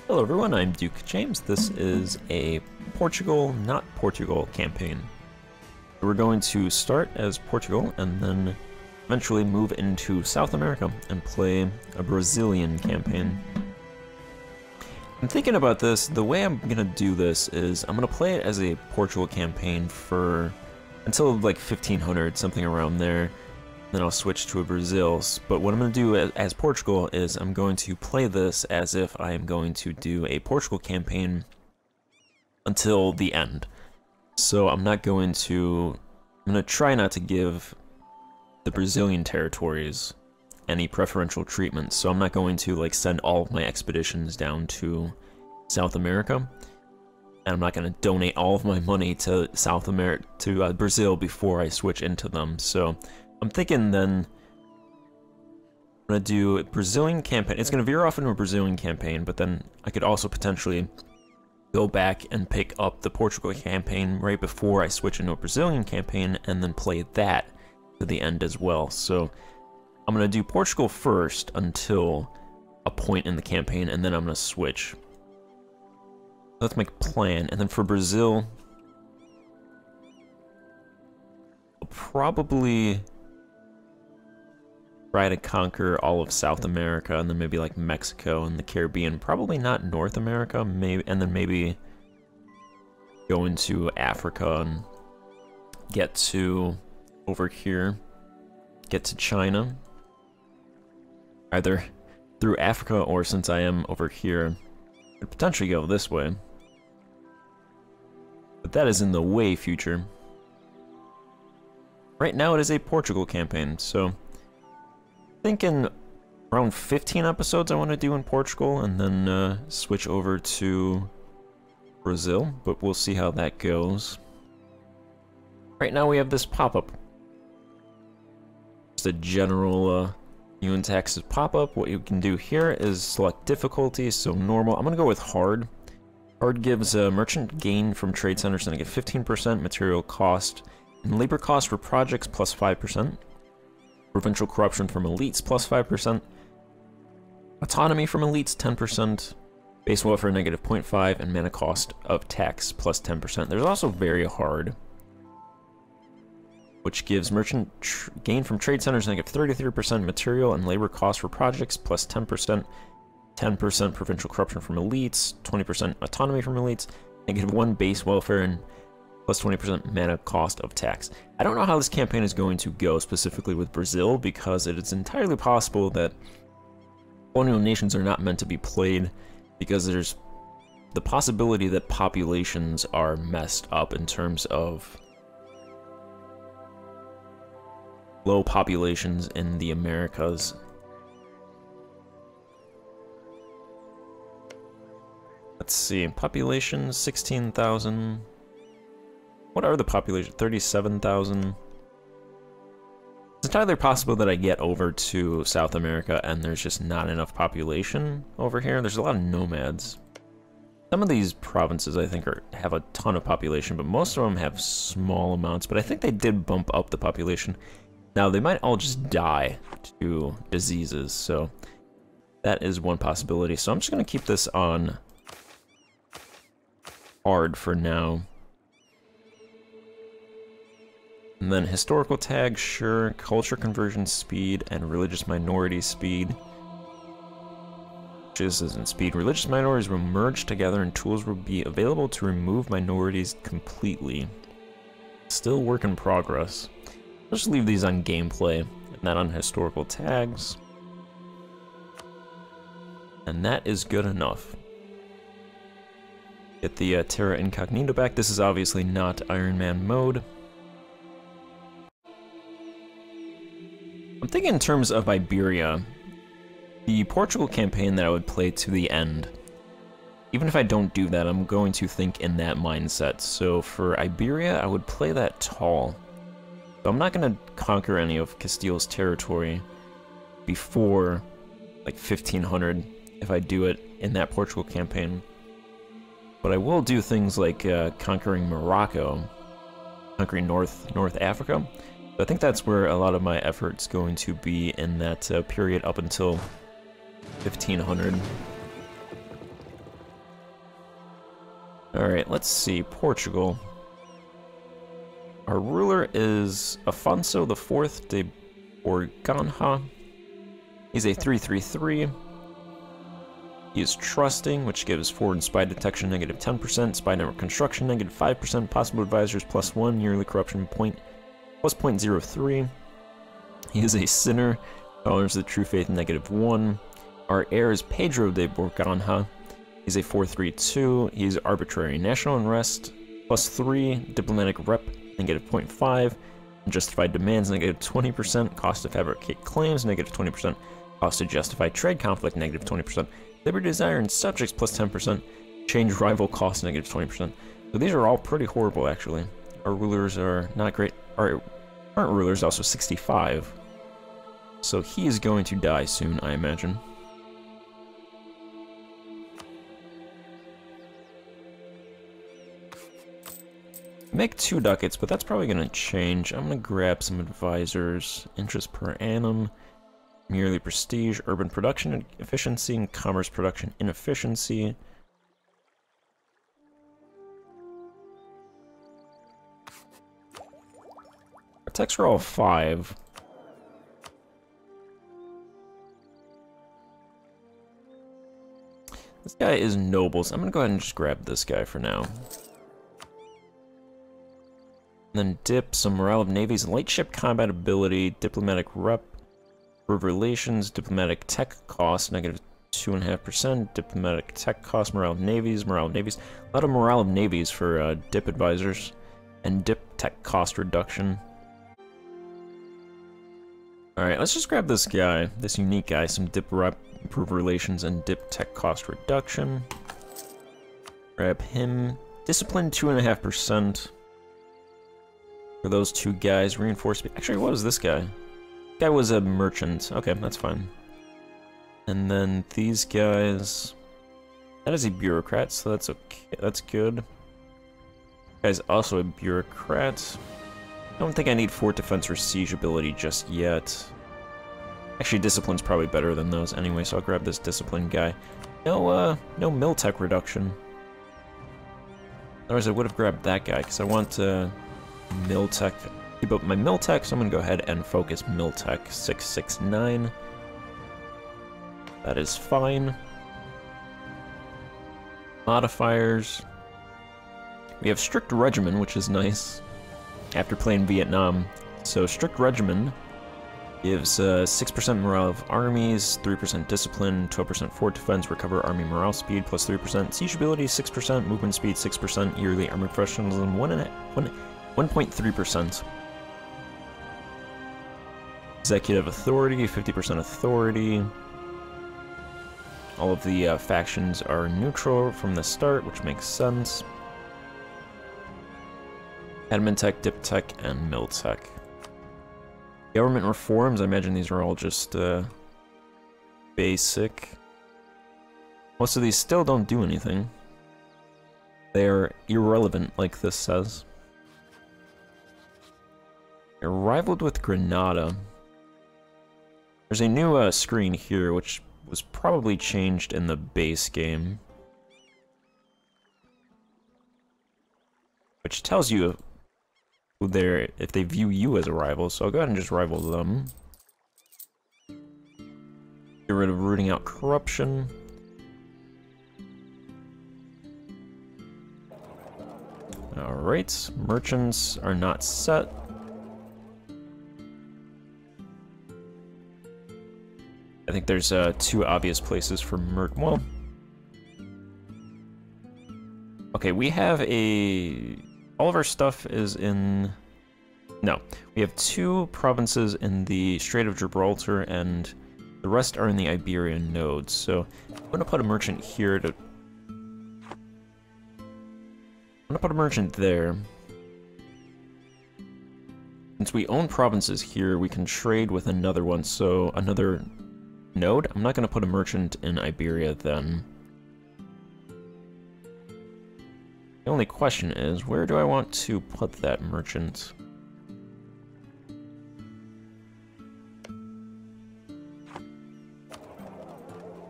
Hello everyone, I'm Duke James. This is a Portugal, not Portugal campaign. We're going to start as Portugal and then eventually move into South America and play a Brazilian campaign. I'm thinking about this. The way I'm going to do this is I'm going to play it as a Portugal campaign for until like 1500, something around there. Then I'll switch to a Brazil. But what I'm going to do as Portugal is I'm going to play this as if I am going to do a Portugal campaign until the end. So I'm going to try not to give the Brazilian territories any preferential treatment. So I'm not going to like send all of my expeditions down to South America. And I'm not going to donate all of my money to Brazil before I switch into them. So I'm thinking then I'm going to do a Brazilian campaign. It's going to veer off into a Brazilian campaign, but then I could also potentially go back and pick up the Portugal campaign right before I switch into a Brazilian campaign and then play that to the end as well. So I'm going to do Portugal first until a point in the campaign, and then I'm going to switch. Let's make a plan. And then for Brazil, I'll probably try to conquer all of South America, and then maybe like Mexico and the Caribbean. Probably not North America, maybe, and then maybe go into Africa and get to over here, get to China. Either through Africa or, since I am over here, I could potentially go this way. But that is in the way future. Right now it is a Portugal campaign, so thinking around 15 episodes I want to do in Portugal and then switch over to Brazil, but we'll see how that goes. Right now we have this pop-up. Just a general new in Texas pop-up. What you can do here is select difficulty, so normal. I'm going to go with hard. Hard gives merchant gain from trade centers, and I get 15% material cost and labor cost for projects plus 5%. Provincial corruption from elites plus 5%. Autonomy from elites 10%. Base welfare negative 0.5, and mana cost of tax plus 10%. There's also very hard, which gives merchant gain from trade centers negative 33%, material and labor cost for projects plus 10%, 10% provincial corruption from elites, 20% autonomy from elites, negative 1 base welfare, and plus 20% mana cost of tax. I don't know how this campaign is going to go specifically with Brazil, because it is entirely possible that colonial nations are not meant to be played, because there's the possibility that populations are messed up in terms of low populations in the Americas. Let's see, population 16,000. What are the population? 37,000. It's entirely possible that I get over to South America and there's just not enough population over here. There's a lot of nomads. Some of these provinces I think have a ton of population, but most of them have small amounts. But I think they did bump up the population. Now, they might all just die to diseases, so that is one possibility. So I'm just going to keep this on hard for now. And then historical tags, sure. Culture conversion speed and religious minority speed. This isn't speed. Religious minorities will merge together and tools will be available to remove minorities completely. Still work in progress. Let's just leave these on gameplay and not on historical tags. And that is good enough. Get the Terra Incognita back. This is obviously not Iron Man mode. I'm thinking in terms of Iberia. The Portugal campaign that I would play to the end. Even if I don't do that, I'm going to think in that mindset. So for Iberia, I would play that tall. So I'm not going to conquer any of Castile's territory before like 1500 if I do it in that Portugal campaign. But I will do things like conquering Morocco, conquering North Africa. So I think that's where a lot of my effort's going to be in that period up until 1500. Alright, let's see. Portugal. Our ruler is Afonso IV de Borgonha. He's a 3/3/3. He is trusting, which gives forward spy detection negative 10%, spy network construction negative 5%, possible advisors +1, yearly corruption plus 0.03. He is a sinner, tolerance of the true faith negative 1. Our heir is Pedro de Borgonha. He's a 4/3/2. He's arbitrary. National unrest +3, diplomatic rep negative 0.5, unjustified demands negative 20%, cost to fabricate claims negative 20%, cost to justify trade conflict negative 20%, liberty desire and subjects +10%, change rival cost negative 20%. So these are all pretty horrible actually. Our rulers are not great. Our current ruler is also 65. So he is going to die soon, I imagine. Make 2 ducats, but that's probably going to change. I'm going to grab some advisors. Interest per annum, merely prestige, urban production efficiency, and commerce production inefficiency. Our techs are all 5. This guy is nobles. I'm going to go ahead and just grab this guy for now. Then dip some morale of navies, light ship combat ability, diplomatic rep, relations, diplomatic tech cost, negative 2.5%, diplomatic tech cost, morale of navies. A lot of morale of navies for dip advisors, and dip tech cost reduction. Alright, let's just grab this guy, this unique guy, some dip rep, improve relations, and dip tech cost reduction. Grab him. Discipline 2.5%. For those 2 guys, reinforcement. Actually, what is this guy? This guy was a merchant. Okay, that's fine. And then these guys. That is a bureaucrat, so that's okay. That's good. This guy's also a bureaucrat. I don't think I need fort defense or siege ability just yet. Actually, discipline's probably better than those anyway, so I'll grab this discipline guy. No mill tech reduction. Otherwise, I would have grabbed that guy because I want mill tech. Keep up my mill tech, so I'm gonna go ahead and focus mill tech 669. That is fine. Modifiers. We have strict regimen, which is nice. After playing Vietnam, so strict regimen gives 6% morale of armies, 3% discipline, 12% fort defense, recover army morale speed plus 3%, siege ability 6%, movement speed 6%, yearly army professionalism 1.3%. Executive authority, 50% authority. All of the factions are neutral from the start, which makes sense. Admin tech, dip tech, and mill tech. Government reforms, I imagine these are all just basic. Most of these still don't do anything. They are irrelevant, like this says. You're rivaled with Granada. There's a new screen here, which was probably changed in the base game. Which tells you who they're, if they view you as a rival, so I'll go ahead and just rival them. Get rid of rooting out corruption. Alright, merchants are not set. I think there's 2 obvious places for well, okay, we have all of our stuff is in, no, we have 2 provinces in the Strait of Gibraltar, and the rest are in the Iberian nodes, so I'm gonna put a merchant here to, I'm gonna put a merchant there. Since we own provinces here, we can trade with another one, so another node? I'm not going to put a merchant in Iberia then. The only question is, where do I want to put that merchant?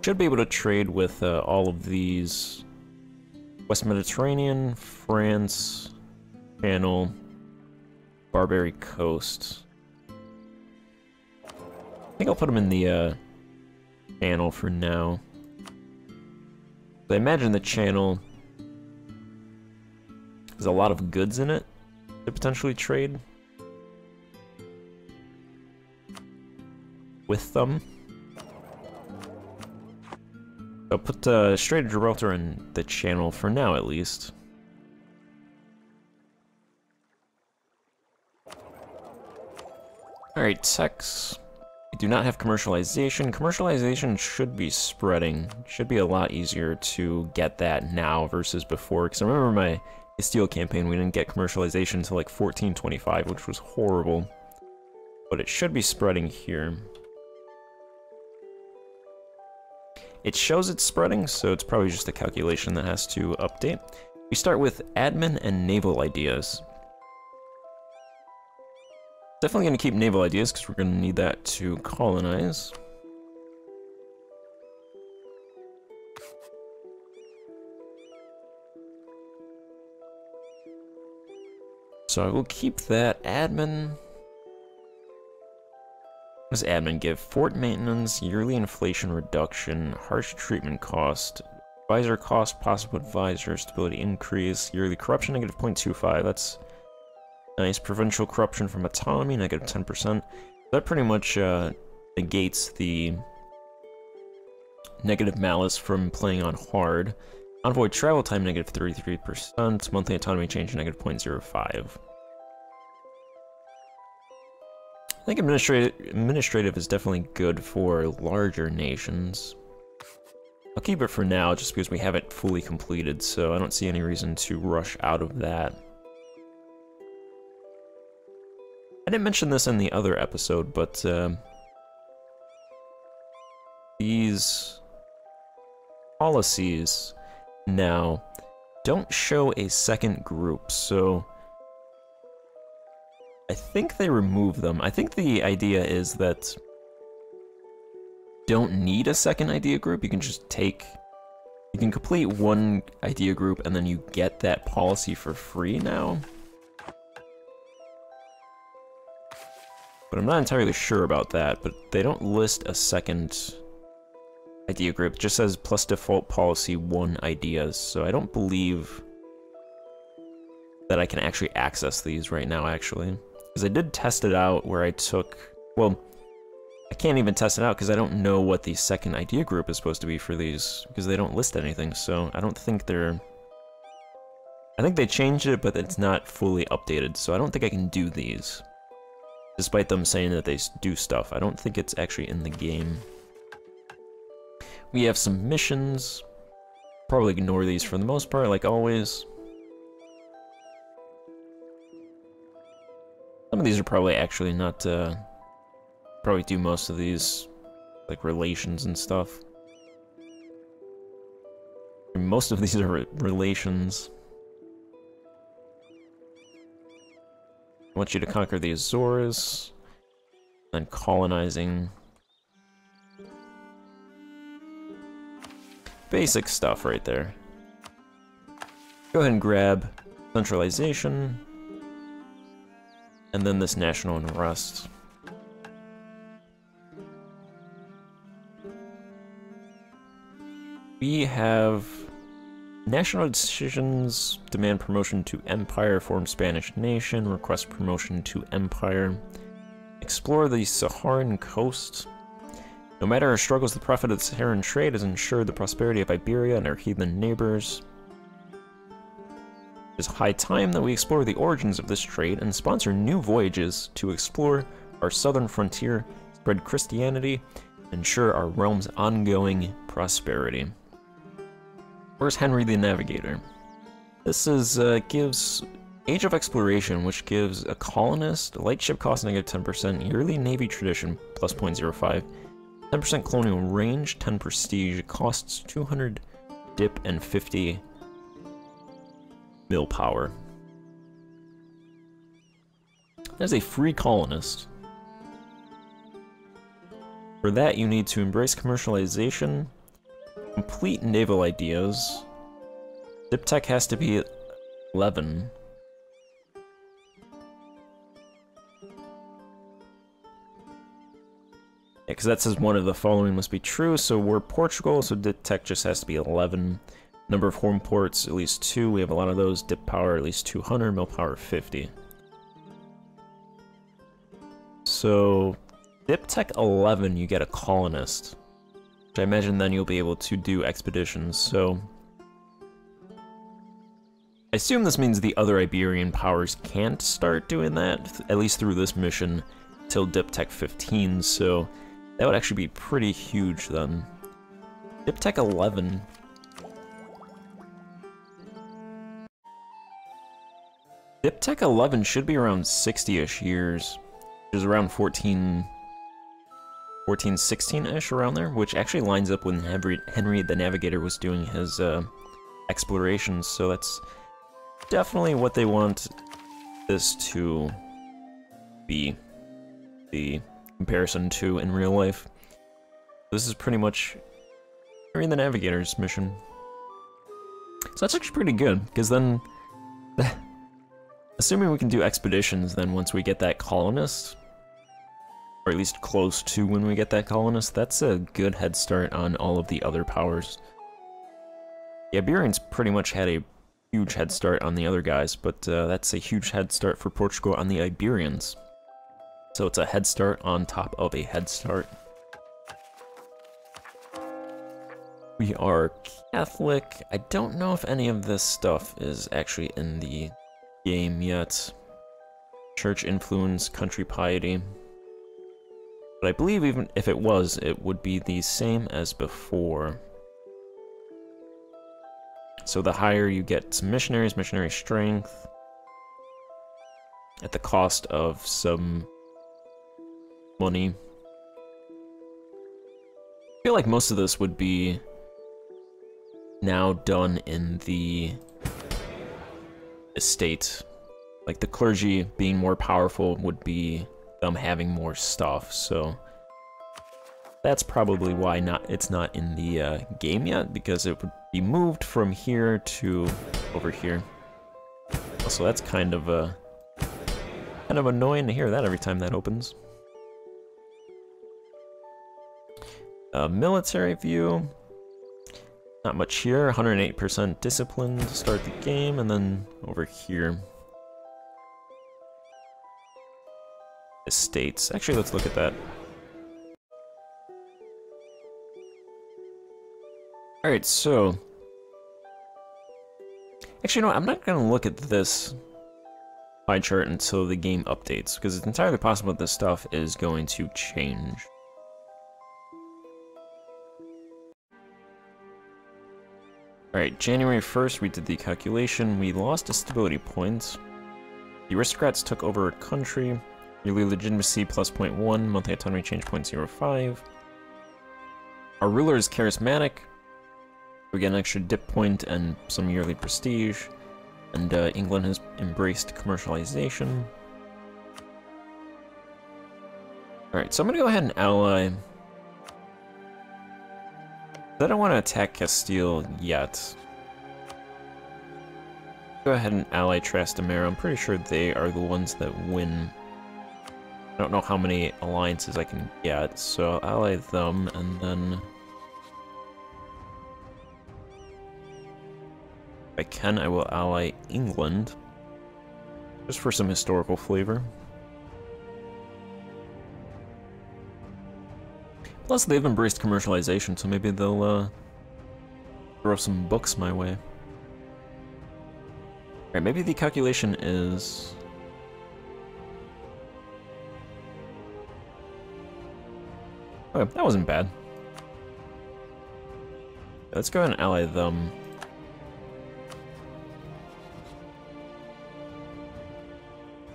Should be able to trade with all of these West Mediterranean, France, Channel, Barbary Coast. I think I'll put them in the Channel for now. I imagine the Channel has a lot of goods in it to potentially trade with them. I'll put Strait of Gibraltar in the Channel for now, at least. Alright, techs. We do not have commercialization. Commercialization should be spreading. Should be a lot easier to get that now versus before. Because I remember my Castile campaign, we didn't get commercialization until like 1425, which was horrible. But it should be spreading here. It shows it's spreading, so it's probably just a calculation that has to update. We start with admin and naval ideas. Definitely going to keep naval ideas because we're going to need that to colonize. So I will keep that. Admin. What does admin give? Fort maintenance, yearly inflation reduction, harsh treatment cost, advisor cost, possible advisor, stability increase, yearly corruption, negative 0.25. That's nice. Provincial corruption from autonomy, negative 10%. That pretty much negates the negative malice from playing on hard. Envoy travel time, negative 33%. Monthly autonomy change, negative 0.05. I think administrative is definitely good for larger nations. I'll keep it for now just because we have it fully completed, so I don't see any reason to rush out of that. I didn't mention this in the other episode, but these policies now don't show a second group, so I think they remove them. I think the idea is that you don't need a second idea group. You can just you can complete one idea group and then you get that policy for free now. But I'm not entirely sure about that, but they don't list a second idea group. It just says plus default policy 1 ideas, so I don't believe that I can actually access these right now, actually. Because I did test it out where I took... Well, I can't even test it out because I don't know what the second idea group is supposed to be for these, because they don't list anything, so I don't think they're... I think they changed it, but it's not fully updated, so I don't think I can do these. Despite them saying that they do stuff, I don't think it's actually in the game. We have some missions. Probably ignore these for the most part, like always. Some of these are probably actually not, probably do most of these, like, relations and stuff. Most of these are relations. I want you to conquer the Azores, and colonizing. Basic stuff right there. Go ahead and grab centralization, and then this national unrest. We have national decisions, demand promotion to empire, form Spanish nation, request promotion to empire, explore the Saharan coast. No matter our struggles, the profit of the Saharan trade has ensured the prosperity of Iberia and our heathen neighbors. It is high time that we explore the origins of this trade and sponsor new voyages to explore our southern frontier, spread Christianity, and ensure our realm's ongoing prosperity. Where's Henry the Navigator? This is gives Age of Exploration, which gives a colonist, light ship cost negative 10%, yearly navy tradition plus 0.05, 10% colonial range, 10 prestige, costs 200 dip and 50 mill power. As a free colonist. For that, you need to embrace commercialization, complete naval ideas, Diptech has to be 11. Yeah, because that says one of the following must be true, so we're Portugal, so Diptech just has to be 11. Number of home ports, at least 2, we have a lot of those. Dip power, at least 200, mill power, 50. So, Diptech 11, you get a colonist. Which I imagine then you'll be able to do expeditions, so... I assume this means the other Iberian powers can't start doing that, at least through this mission, till Diptech 15, so... That would actually be pretty huge then. Diptech 11. Diptech 11 should be around 60-ish years. Which is around 16-ish around there, which actually lines up when Henry the Navigator was doing his explorations, so that's definitely what they want this to be. The comparison to in real life. This is pretty much Henry the Navigator's mission. So that's actually pretty good, because then, assuming we can do expeditions, then once we get that colonist, or at least close to when we get that colonist, that's a good head start on all of the other powers. The Iberians pretty much had a huge head start on the other guys, but that's a huge head start for Portugal on the Iberians. So it's a head start on top of a head start. We are Catholic. I don't know if any of this stuff is actually in the game yet. Church influence, country piety. But I believe even if it was, it would be the same as before. So the higher you get some missionaries, missionary strength, at the cost of some money. I feel like most of this would be now done in the estate. Like the clergy being more powerful would be them having more stuff, so that's probably why it's not in the game yet, because it would be moved from here to over here. Also, that's kind of annoying to hear that every time that opens. Military view, not much here, 108% discipline to start the game, and then over here. Estates. Actually, let's look at that. Alright, so... Actually, no, I'm not going to look at this pie chart until the game updates, because it's entirely possible that this stuff is going to change. Alright, January 1st, we did the calculation. We lost a stability point. The aristocrats took over a country. Yearly legitimacy plus 0.1, monthly autonomy change 0.05. Our ruler is charismatic. We get an extra dip point and some yearly prestige. And England has embraced commercialization. Alright, so I'm gonna go ahead and ally. I don't want to attack Castile yet. Go ahead and ally Trastamara. I'm pretty sure they are the ones that win. I don't know how many alliances I can get, so I'll ally them, and then... if I can, I will ally England. Just for some historical flavor. Plus, they've embraced commercialization, so maybe they'll throw some books my way. Alright, maybe the calculation is... okay, that wasn't bad. Let's go ahead and ally them.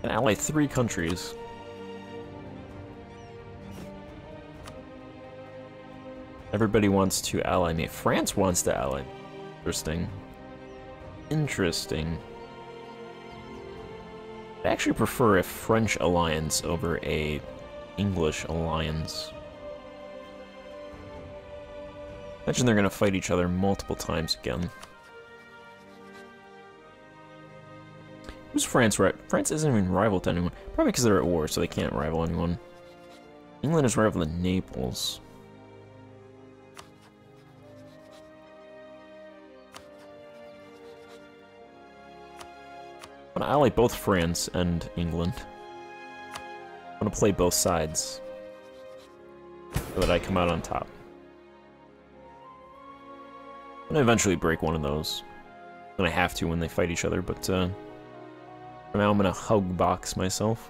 And ally 3 countries. Everybody wants to ally me. France wants to ally. Interesting. Interesting. I actually prefer a French alliance over a English alliance. Imagine they're gonna fight each other multiple times again. Who's France? Right? France isn't even rival to anyone. Probably because they're at war, so they can't rival anyone. England is rival to Naples. I'm gonna ally both France and England. I'm gonna play both sides so that I come out on top. I'm gonna eventually break one of those. I'm gonna have to when they fight each other, but for now I'm gonna hug box myself.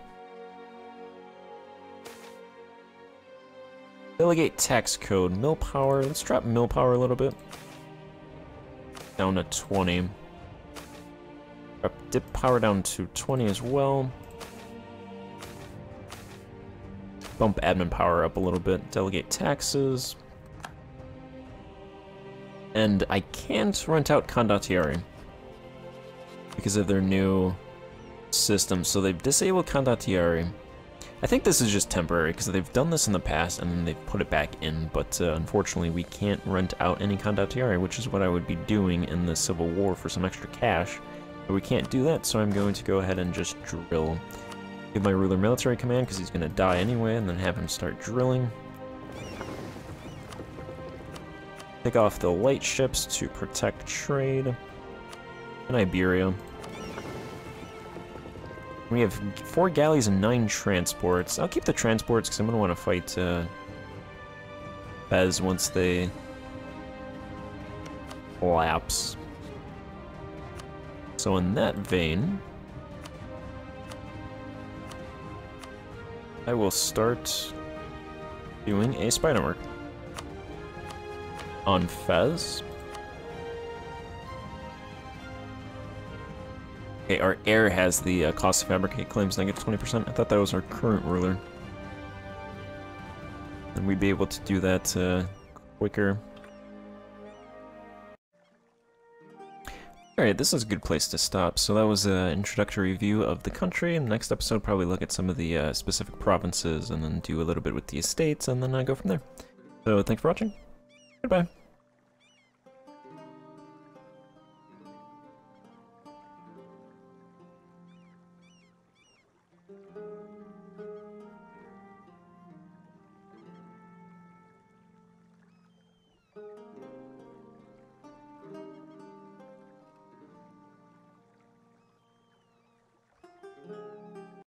Delegate tax code, mill power. Let's drop mill power a little bit. Down to 20. Drop dip power down to 20 as well. Bump admin power up a little bit. Delegate taxes. And I can't rent out condottieri because of their new system. So they've disabled condottieri. I think this is just temporary because they've done this in the past and then they've put it back in, but unfortunately we can't rent out any condottieri, which is what I would be doing in the Civil War for some extra cash. But we can't do that, so I'm going to go ahead and just drill. Give my ruler military command because he's going to die anyway, and then have him start drilling. Take off the light ships to protect trade in Iberia. We have 4 galleys and 9 transports. I'll keep the transports because I'm going to want to fight Fez once they collapse. So in that vein, I will start doing a spy network on Fez. Okay, our heir has the cost to fabricate claims negative 20%. I thought that was our current ruler. And we'd be able to do that quicker. Alright, this is a good place to stop. So that was an introductory view of the country. In the next episode, probably look at some of the specific provinces and then do a little bit with the estates and then go from there. So thanks for watching. Goodbye.